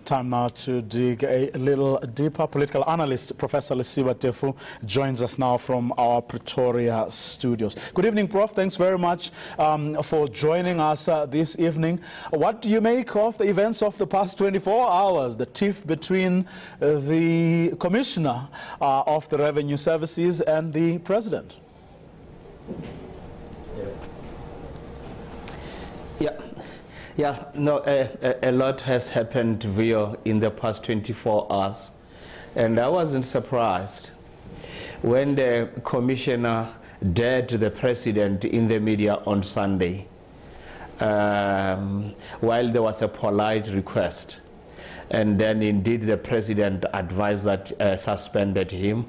Time now to dig a little deeper. Political analyst Professor Lesiba Teffo joins us now from our Pretoria studios. Good evening, Prof. Thanks very much for joining us this evening. What do you make of the events of the past 24 hours, the tiff between the Commissioner of the Revenue Services and the President? Yes. Yeah, no, a lot has happened in the past 24 hours, and I wasn't surprised when the commissioner dared the president in the media on Sunday, while there was a polite request, and then indeed the president advised that suspended him,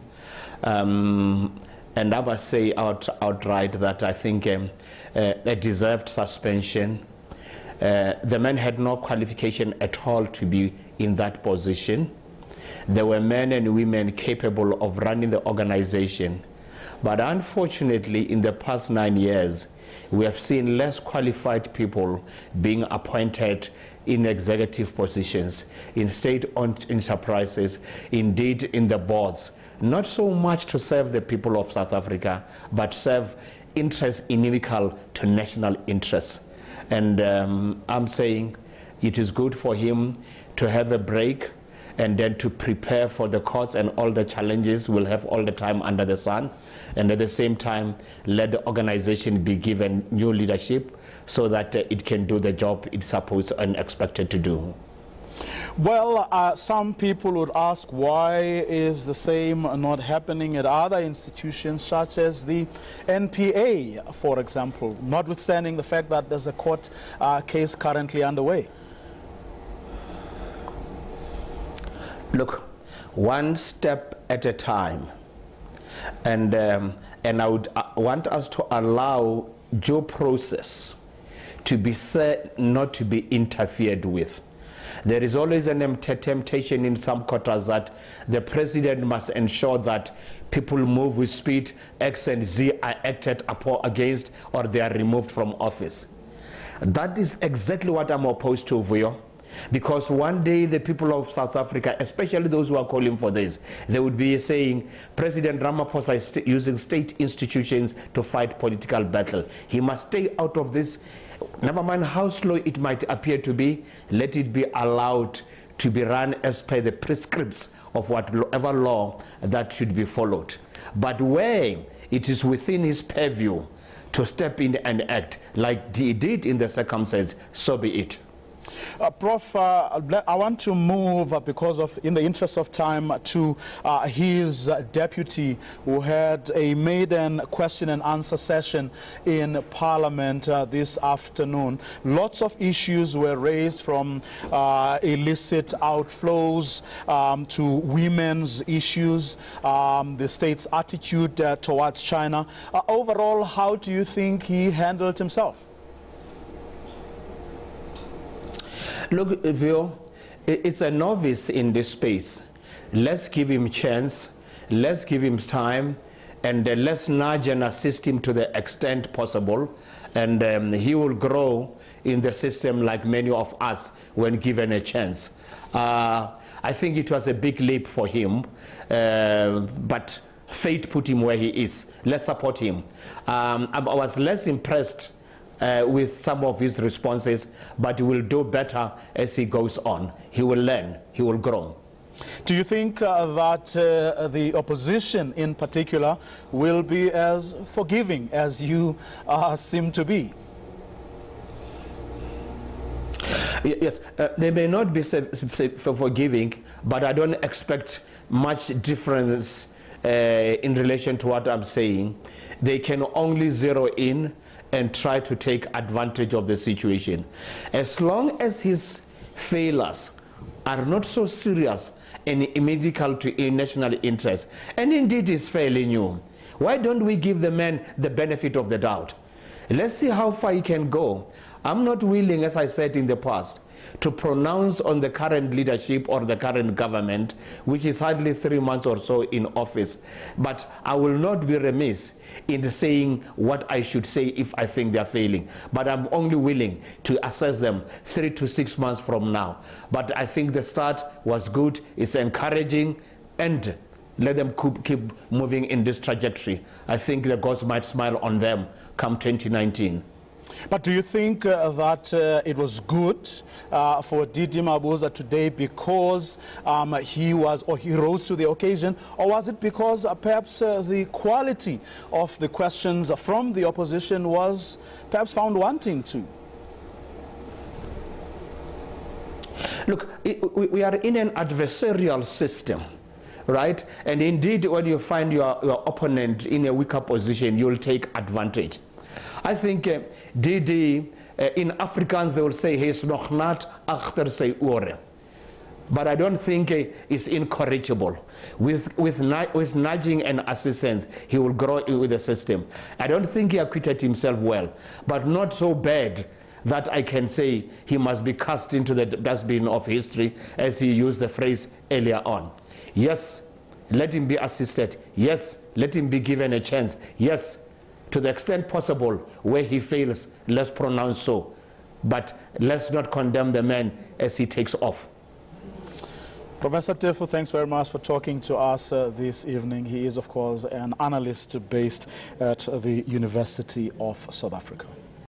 and I must say outright that I think a deserved suspension. The man had no qualification at all to be in that position. There were men and women capable of running the organization. But unfortunately, in the past 9 years, we have seen less qualified people being appointed in executive positions, in state-owned enterprises, indeed in the boards. Not so much to serve the people of South Africa, but serve interests inimical to national interests. And I'm saying it is good for him to have a break and then to prepare for the courts and all the challenges we'll have all the time under the sun. And at the same time, let the organization be given new leadership so that it can do the job it's supposed and expected to do. Well, some people would ask, why is the same not happening at other institutions such as the NPA, for example, notwithstanding the fact that there's a court case currently underway? Look, one step at a time. And I would want us to allow due process to be said, not to be interfered with. There is always an temptation in some quarters that the president must ensure that people move with speed, X and Z are acted upon against, or they are removed from office. That is exactly what I'm opposed to, Vuyo. Because one day the people of South Africa, especially those who are calling for this, they would be saying President Ramaphosa is using state institutions to fight political battle. He must stay out of this. Never mind how slow it might appear to be, let it be allowed to be run as per the prescripts of whatever law that should be followed. But where it is within his purview to step in and act like he did in the circumstances, so be it. Prof, I want to move, in the interest of time, to his deputy, who had a maiden question and answer session in Parliament this afternoon. Lots of issues were raised, from illicit outflows to women's issues, the state's attitude towards China. Overall, how do you think he handled himself? Look, Vio, it's a novice in this space. Let's give him a chance, let's give him time, and let's nudge and assist him to the extent possible, and he will grow in the system like many of us when given a chance. I think it was a big leap for him, but fate put him where he is. Let's support him. I was less impressed with some of his responses, but he will do better as he goes on. He will learn, he will grow. Do you think that the opposition in particular will be as forgiving as you seem to be? Yes, they may not be forgiving, but I don't expect much difference in relation to what I'm saying. They can only zero in and try to take advantage of the situation. As long as his failures are not so serious and inimical to a national interest, and indeed is fairly new, why don't we give the man the benefit of the doubt? Let's see how far he can go. I'm not willing, as I said in the past, to pronounce on the current leadership or the current government, which is hardly 3 months or so in office. But I will not be remiss in saying what I should say if I think they are failing. But I'm only willing to assess them 3 to 6 months from now. But I think the start was good, it's encouraging, and let them keep moving in this trajectory. I think the gods might smile on them come 2019. But do you think that it was good for Didi Mabuza today because he rose to the occasion, or was it because perhaps the quality of the questions from the opposition was perhaps found wanting too? Look, we are in an adversarial system, right? And indeed, when you find your opponent in a weaker position, you'll take advantage. I think Didi, in Afrikaans they will say, "He is nog not achter sy ore." But I don't think it's incorrigible. With nudging and assistance, he will grow with the system. I don't think he acquitted himself well, but not so bad that I can say he must be cast into the dustbin of history, as he used the phrase earlier on. Yes, let him be assisted. Yes, let him be given a chance. Yes, to the extent possible, where he fails, let's pronounce so. But let's not condemn the man as he takes off. Professor Teffo, thanks very much for talking to us this evening. He is, of course, an analyst based at the University of South Africa.